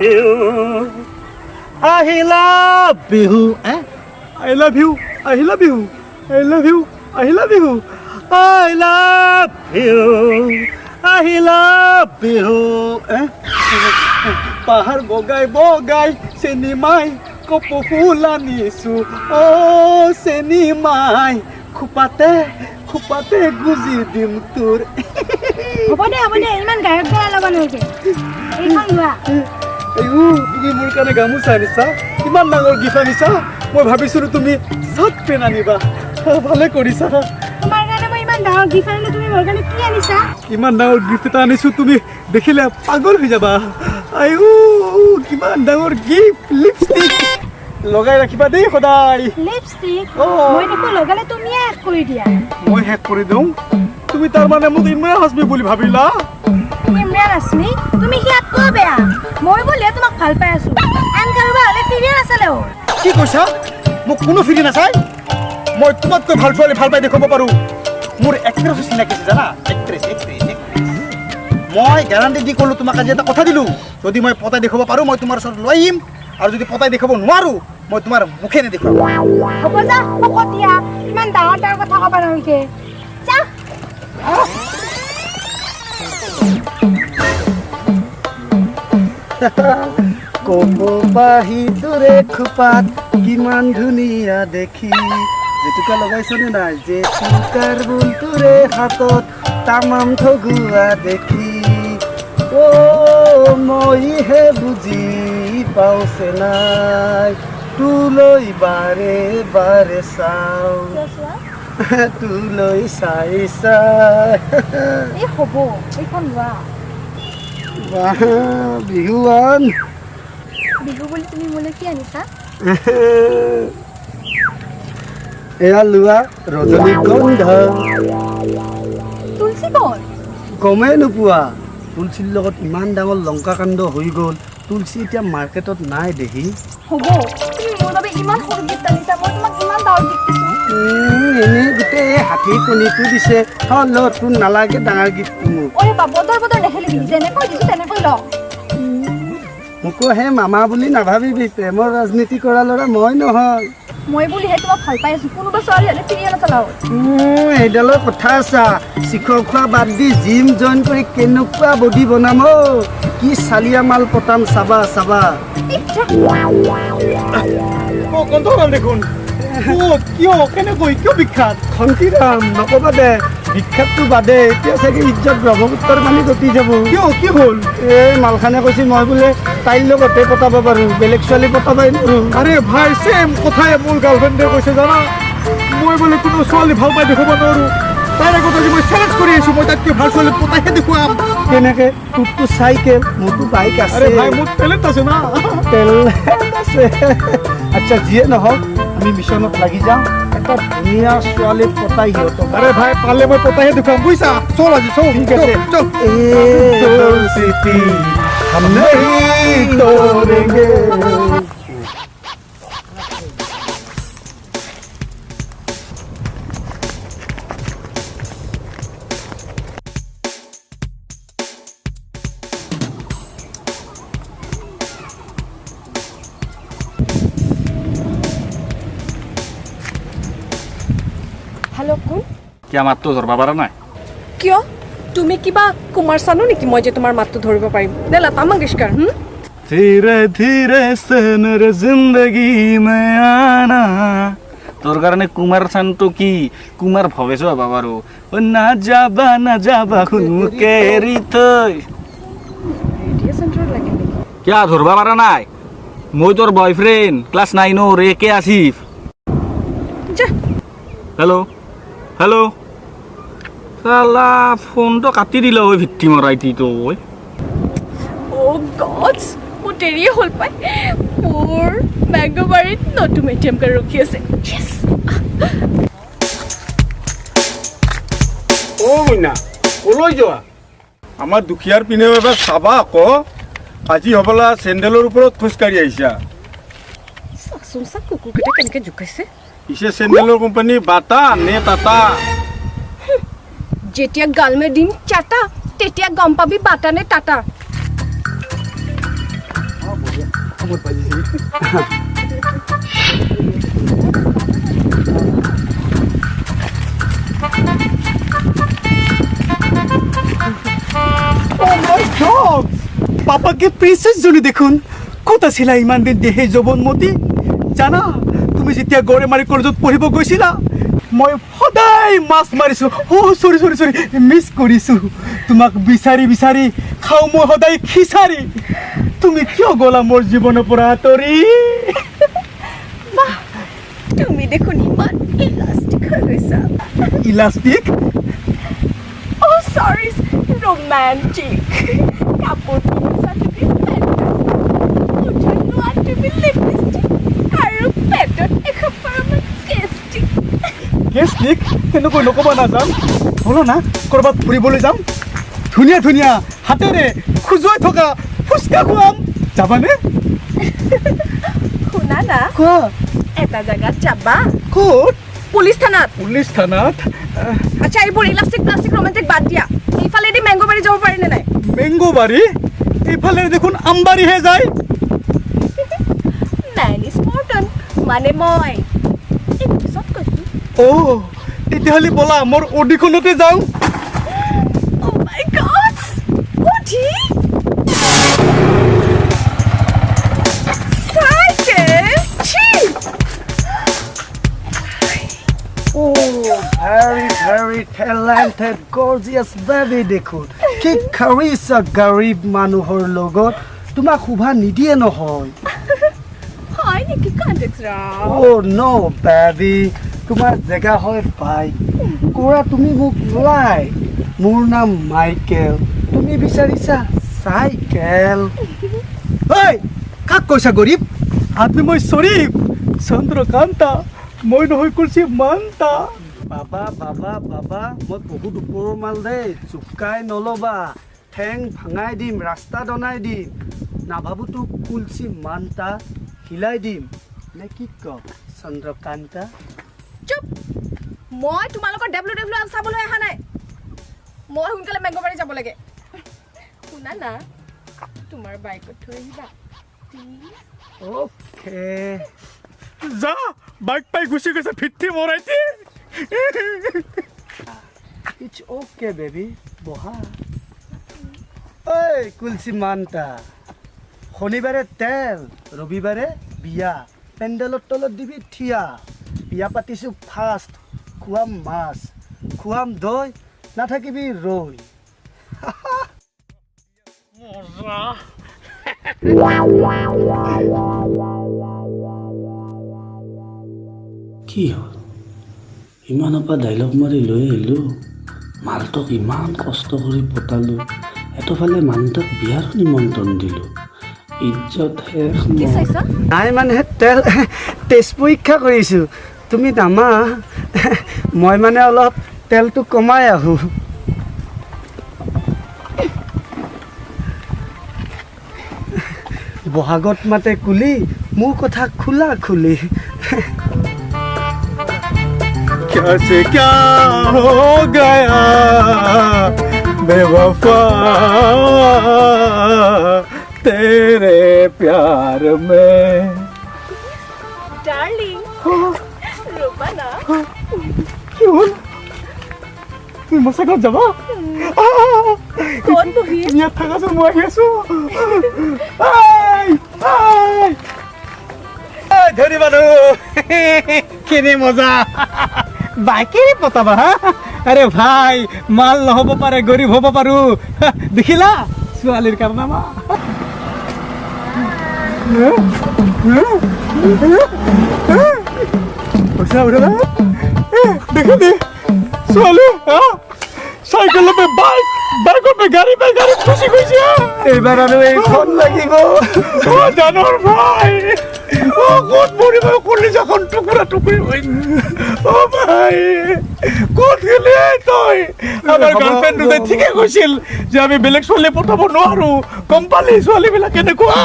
you. I love you. I love you. I love you. I love you. I love you. I love you. I love you. Pahar bogai senimai kopufula nisu. Oh senimai khupate guji dim tur. Apa deh iman gayak gaya lawan aja. Iman gua. Ayu, ini মোৰ কাৰণে গামোচা আনিছা ইমান ডাঙৰ gift আনিছা মই ভাবিছিলো তুমি সাত পেন আনিবা ভালে কৰিছা তোমাৰ কাৰণে মই ইমান ডাঙৰ গিফ্ট আনিলো তুমি মোৰ কাৰণে কি আনিছা ইমান ডাঙৰ গিফ্ট এটা আনিছো তুমি দেখিলে পাগল হৈ যাবা আয়ু কিমান ডাঙৰ গিফ্ট লিপষ্টিক লগাই ৰাখিবা দেই সদায় লিপষ্টিক মই দেখো লগালে তুমি হেক কৰি দিয়া মই হেক কৰি দিওঁ তুমি তাৰ মানে মোক ইমৰান হাছমি বুলি ভাবিলা ইমৰান হাছমি তুমি হিয়াত কো বেয়া মই বলে তোমাক ভাল পাই আছো আন কাৰোবা হলে ফিৰি নাছালে কি কৈছা মোক কোনো ফিৰি নাছাই মই তোমাতকৈ ভাল ছোৱালী ভাল পাই দেখাব পাৰো মোৰ এক্ট্ৰেছ চিনাকি আছে জানা এক্ট্ৰেছ মই গ্যাৰান্টি দি ক'লো তোমাক আজি এটা কথা দিলো যদি মই পতাই দেখাব পাৰো মই তোমাৰ ওচৰত লৈ আহিম আৰু যদি পতাই দেখাব নোৱাৰো মই তোমাৰ মুখে নেদেখাম হ'ব যা পকতিয়া ইমান ডাঙৰ কথা ক'ব নালকে যা কব বাহি দূৰে খোপাত কিমান ধুনীয়া দেখি জেতুকা লগাইছনে নাই জেতুকাৰ বুলটোৰে হাতত তামাম ঠগুৱা দেখি মইহে বুজি পাওঁছে নাই তোলৈ বাৰে বাৰে চাওঁ তোলৈ চাই চাই এই হ'ব এইখন লোৱা বিহুৱান বিহু বুলি তুমি মোলে কি আনিছা এয়া লোৱা ৰজনীগন্ধা তুলসী বন গমেই নোপোৱা তুলসীৰ লগত ইমান ডাঙৰ লংকাকাণ্ড হৈ গ'ল তুলসী এতিয়া মাৰ্কেটত নাই দেহি হ'ব তুমি মোৰ বাবে ইমান সৰু গিফ্ট আনিছা মই তোমাক ইমান ডাঙৰ গিফ্ট দিছো এনেই গোটেই হাতী কণীটো দিছে ল তোৰ নালাগে ডাঙৰ গিফ্ট মোক ঐ বতৰ নেখেলিবি যেনেকৈ দিছো তেনেকৈ ল মোকো হে মামা বুলি নাভাবিবি প্ৰেমৰ ৰাজনীতি কৰা ল'ৰা মই নহয় মই বুলিহে তোমাক ভাল পাই আছো কোনোবা ছোৱালী হ'লে ফিৰি নাচলাও এইডালৰ কথা আছা শিখৰ খোৱা বাদ দি জিম জইন কৰি কেনেকুৱা বডি বনাম কি চালিয়া মাল পতাম চাবা চাবা দেখোন কিয় কেনেকৈ কিয় বিখ্যাত খন্তিৰাম নকবা দে বিখ্যাতটো বাদে এতিয়া চাগে ইজ্জত ব্ৰহ্মপুত্ৰৰ পানী গতি যাব কিয় কি হ'ল এই মালখানে কৈছে মই বোলে তাইৰ লগতে পতাব পাৰোঁ বেলেগ ছোৱালী পতাবই নোৱাৰোঁ আৰে ভাই চেম কথাই মোৰ গাৰ্লফ্ৰেণ্ডে কৈছে জানা মই বোলে কোনো ছোৱালী ভাল পাই দেখাব নোৱাৰোঁ তাইৰ আগত আজি মই চেলেঞ্জ কৰি আছোঁ মই তাতকৈ ভাল ছোৱালী পতাইহে দেখুৱাম কেনেকৈ তোৰতো চাইকেল মোৰতো বাইক আছে আৰে ভাই মোৰ টেলেণ্ট আছে না টেলেণ্ট আছে আচ্ছা যিয়ে নহওক আমি মিছনত লাগি যাওঁ এটা ধুনীয়া ছোৱালী পতাই সিহঁতক আৰে ভাই পালে মই পতাইহে দেখুৱাম বুজিছা চল আজি চল ঠিক আছে চল চিঠি हम नहीं तोड़ेंगे हेलो कोन क्या মাতটো ধৰবা পাৰা নাই কিয় তুমি কিবা কুমাৰ চানো নেকি মই যে তোমাৰ মাতটো ধৰিব পাৰিম নে লতা মংগেশকাৰ ধীৰে ধীৰে से मेरे जिंदगी में आना তোর কারণে কুমার শান্ত কি কুমার ভবেশ বাবারও ও না যাবা খুনকে রিতই রেডিও সেন্টার লাগে क्या ধরবা পারা নাই মই তোর বয়ফ্রেন্ড ক্লাস 9 রে কে আসিফ যা হ্যালো হ্যালো সালা ফোন তো কাটি দিল ওই ভিত্তি মরাইতি তো ওই ও গডস মোৰ দেৰিয়ে হ'ল পাই মোৰ মেগাবাৰীত নতুন এটিএম কাৰ্ড ৰখি আছে ইয়েস ও মইনা কলৈ যোৱা আমাৰ দুখীয়াৰ পিনে এবাৰ চাবা আকৌ আজি হবলা চেণ্ডেলৰ ওপৰত খোজকাঢ়ি আহিছা চাচোন কুকুৰকেইটা কেনেকৈ জোকাইছে পিছে চেণ্ডেলৰ কোম্পানী বাটা নে টাটা যেতিয়া গালমে দিম চাটা তেতিয়া গম পাবি বাটা নে টাটা কামত বাজিছে পাপাকে প্রিন্সেস জনী দেখোন ক'ত আছিলা ইমান দিন দেহে যৌৱনমতী জানা তুমি যেতিয়া গড়ে মাৰি কলেজত পঢ়িব গৈছিলা মই সদায় মাছ মাৰিছোঁ চৰি মিছ কৰিছোঁ তোমাক বিচাৰি বিচাৰি খাওঁ মই সদায় খিচাৰি তুমি কিয় গ'লা মোৰ জীৱনৰ পৰা আঁতৰি তুমি দেখোন ইমান ইলাষ্টিক হৈ গৈছা ইলাষ্টিক অ' চৰি ৰোমান্টিক কাপোৰ পিন্ধিছা তুমি ফেণ্টাষ্টিক লোৱা তুমি লিপষ্টিক আৰু পেটত এসোপামান কেষ্টিক কেষ্টিক তেনেকৈ নক'ব নাযাম হ'ল না ক'ৰবাত ফুৰিবলৈ যাম ধুনীয়া ধুনীয়া হাতেৰে খোজুৱাই থকা ফুচকা খুৱাম যাবানে শুনা না কোৱা এটা জেগাত যাবা ক'ত পুলিচ থানাত আচ্ছা এইবোৰ ইলাষ্টিক প্লাষ্টিক ৰোমান্টিক বাদ দিয়া এইফালেদি মেংগোবাৰী যাব পাৰিনে নাই মেংগোবাৰী এইফালে দেখোন আমবাৰীহে যায় মেন ইজ মৰ্টন মানে মই ইংলিছত কৈছোঁ অ' তেতিয়াহ'লে ব'লা মোৰ অডিখনতে যাওঁ Oh my God! Woody! Cycle! Cheap! very talented gorgeous baby দেখোন কি খাৰিছা গৰীব মানুহৰ লগত তোমাক শুভা নিদিয়ে নহয় হয় নেকি কণ্টেক্স ৰাও অ' no baby তোমাৰ জেগা হয় বাই কোৱা তুমি মোক লাই মোৰ নাম মাইকেল তুমি বিচাৰিছা চাইকেল ঐ কাক কৈছা গৰীব আদমি মই শ্বৰীফ চন্দ্ৰকান্তা মই নহয় কৈছি মান্তা বাবা মই বহুত ওপৰৰ মাল দেই চুকাই নল'বা ঠেং ভাঙাই দিম ৰাস্তা দনাই দিম নাভাবো তোক কুলচি মান্তা হিলাই দিম নে কি ক চন্দ্ৰকান্তা চুপ মই তোমালোকৰ WWF চাবলৈ অহা নাই মই সোনকালে মেংগোবাৰী যাব লাগে শুনা না তোমাৰ বাইকত থৈ আহিবা ওকে যা বাইক পাই গুচি গৈছে ফিট্টি মৰাইতে ইটছ ওকে বেবি বহা ঐ কুলচি মান্তা শনিবাৰে তেল ৰবিবাৰে বিয়া পেণ্ডেলৰ তলত দিবি থিয়া বিয়া পাতিছোঁ ফাৰ্ষ্ট খুৱাম মাছ খুৱাম দৈ নাথাকিবি ৰৈ কি হ'ল ইমানৰ পৰা ডাইলগ মাৰি লৈ আহিলোঁ মালটোক ইমান কষ্ট কৰি পতালোঁ এটোফালে মানুহটোক বিয়াৰ নিমন্ত্ৰণ দিলোঁ ইজ্জত শেষ কি চাইছা নাই মানে তেল টেষ্ট পৰীক্ষা কৰিছোঁ তুমি নামা মই মানে অলপ তেলটো কমাই আহোঁ বহাগত মাতে কুলি মোৰ কথা খোলা খুলি कैसे क्या हो गया बेवफा तेरे प्यार में ডার্লিং ৰবা না क्यों তুমি মছা ঘৰত যাবা কোন বহি ইয়াত থাকাচোন মই আহি আছো ধনী মানুহ কেনে মজা বাইকেৰে পতাবা হা আৰে ভাই মাল নহ'ব পাৰে গৰীব হ'ব পাৰো দেখিলা ছোৱালীৰ কাৰনামা পইচা উঠালা দেখি দে ছোৱালী চাইকেল পে বাইক বাইকৰ পে গাড়ী পে গাড়ী খুচি গৈছে এইবাৰ আৰু এইখন লাগিব জানৰ ভাই ক'ত মৰিব কৰিলি যখন টুকুৰা টুকুৰি হৈ ভাই ক'ত গেলি তই আমাৰ গাৰ্লফ্ৰেণ্ড দুটাই ঠিকে কৈছিল যে আমি বেলেগ ছোৱালী পঠাব নোৱাৰো গম পালি ছোৱালীবিলাক কেনেকুৱা